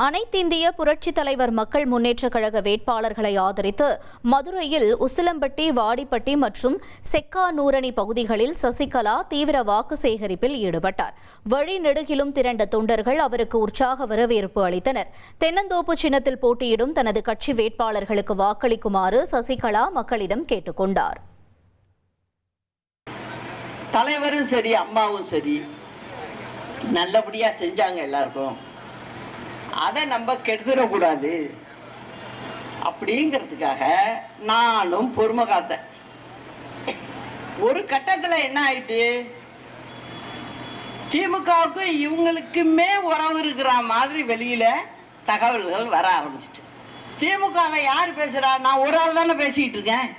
அனைத்திந்திய புரட்சித் தலைவர் மக்கள் முன்னேற்றக் கழக வேட்பாளர்களை ஆதரித்து மதுரையில் உசிலம்பட்டி, வாடிப்பட்டி மற்றும் செக்கானூரணி பகுதிகளில் சசிகலா தீவிர வாக்கு சேகரிப்பில் ஈடுபட்டார். வழிநெடுகிலும் திரண்ட தொண்டர்கள் அவருக்கு உற்சாக வரவேற்பு அளித்தனர். தென்னந்தோப்பு சின்னத்தில் போட்டியிடும் தனது கட்சி வேட்பாளர்களுக்கு வாக்களிக்குமாறு சசிகலா மக்களிடம் கேட்டுக் கொண்டார். தலைவரும் சரி, அம்மாவும் சரி, நல்லபடியா செஞ்சாங்க. எல்லாருக்கும் அதை நம்ம கெடுத்துடக்கூடாது அப்படிங்கிறதுக்காக நானும் பொறுமை காத்தேன். ஒரு கட்டத்தில் என்ன ஆயிட்டு, திமுகவுக்கும் இவங்களுக்குமே உறவு இருக்கிற மாதிரி வெளியில தகவல்கள் வர ஆரம்பிச்சிட்டு. திமுகவை யார் பேசுறா? நான் ஒரு ஆள் தானே பேசிக்கிட்டு இருக்கேன்,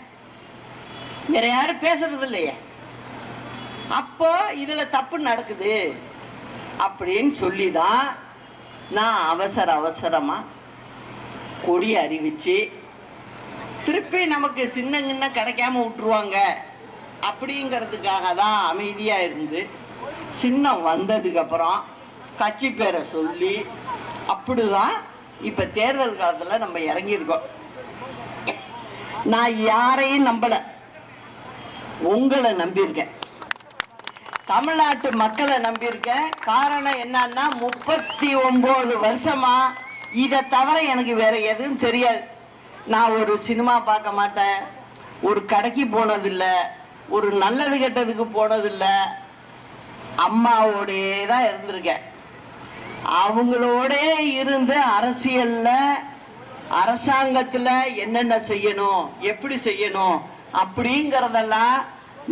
வேற யாரும் பேசுறது இல்லையே. அப்போ இதுல தப்பு நடக்குது அப்படின்னு சொல்லி தான் நான் அவசரமா கொடி அறிவிச்சு திருப்பி நமக்கு சின்னங்கன்ன கிடைக்காம விட்டுருவாங்க அப்படிங்கிறதுக்காக தான் அமைதியா இருந்து சின்னம் வந்ததுக்கு அப்புறம் கட்சி பேரை சொல்லி அப்படிதான் இப்ப தேர்தல் காலத்துல நம்ம இறங்கியிருக்கோம். நான் யாரையும் நம்பல, உங்களை நம்பியிருக்கேன், தமிழ்நாட்டு மக்களை நம்பியிருக்கேன். காரணம் என்னன்னா, 39 வருஷமா இதை தவிர எனக்கு வேற எதுவும் தெரியாது. நான் ஒரு சினிமா பார்க்க மாட்டேன், ஒரு கடைக்கு போனதில்லை, ஒரு நல்லது கெட்டதுக்கு போனதில்லை. அம்மாவோடே தான் இருந்திருக்கேன். அவங்களோட இருந்து அரசியல்ல, அரசாங்கத்தில் என்னென்ன செய்யணும், எப்படி செய்யணும் அப்படிங்கிறதெல்லாம்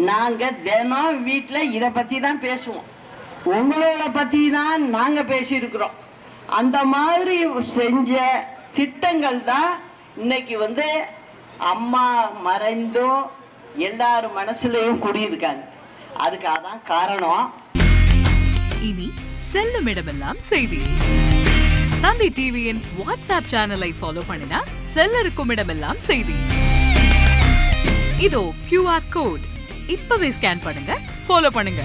நாங்க தினம் வீட்டில் இதை பத்தி தான் பேசுவோம். உங்களோட பத்தி தான் நாங்க பேசியிருக்கிறோம். அந்த மாதிரி செஞ்ச திட்டங்கள் தான் இன்னைக்கு அம்மா மறைந்தும் எல்லாரும் மனசுலயும் குடியிருக்காங்க. அதுக்காக தான் காரணம். இனி செல்லும் இடமெல்லாம் செய்தி. தந்தி டிவியின் வாட்ஸ்அப் சேனலை ஃபாலோ பண்ணினா செல்ல இருக்கும் இடமெல்லாம் செய்தி. இதோ QR கோட் இப்பவே ஸ்கேன் பண்ணுங்க, ஃபாலோ பண்ணுங்க.